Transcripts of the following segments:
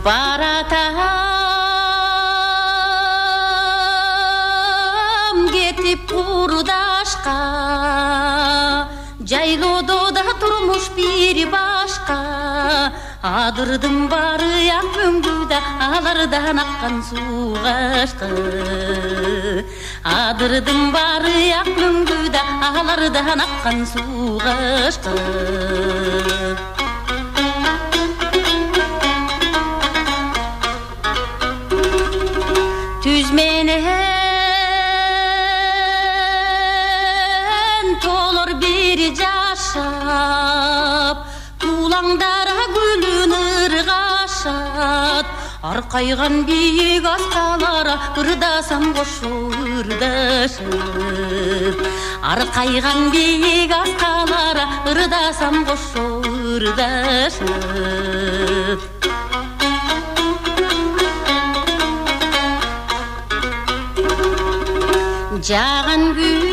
Баратам кетип курдашка, жайлоодо да турмуш бир башка. Адырдым бары ак өңгүдө, алардан аккан суугашка. Адырдым бары ак өңгүдө, алардан аккан суугашка. Түз менен толор бир жашап, туулаңдара гүлүн ыргашат. Аркайган бийик аскалара ырдасам кошо ырдашып. Аркайган бийик аскалара ырдасам кошо ырдашып. Жаган күн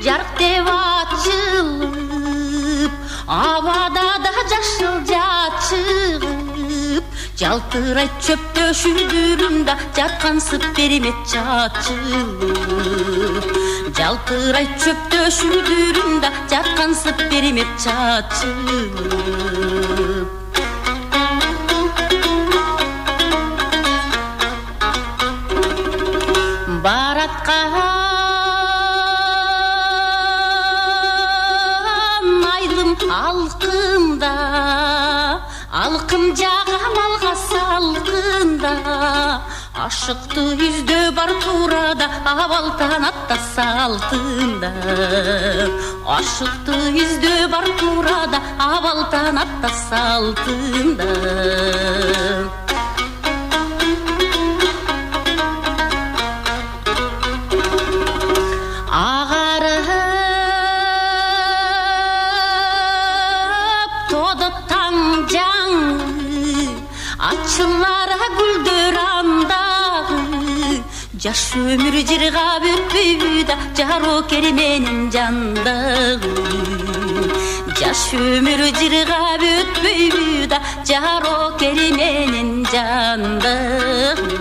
жарык деп ачылып, абада да жашыл жачыгып, жалтырайт чөп төшүдүрүмдө жаткан сып бермет чачылып. Жалтырайт чөп төшүдүрүмдө жаткан сып бермет чачылып. Бараткан айылым алкында, алкым жагам алга салкында. Ашыкты издөө бар турада, абалтан атта салтында. Ашыкты издөө бар турада, абалтан атта салтында. Açılara güldür andagı, жаш өмүр жыргап өтпөйдү, жаро керменин жандагы. Жаш өмүр жыргап өтпөйдү, жаро керменин жандагы.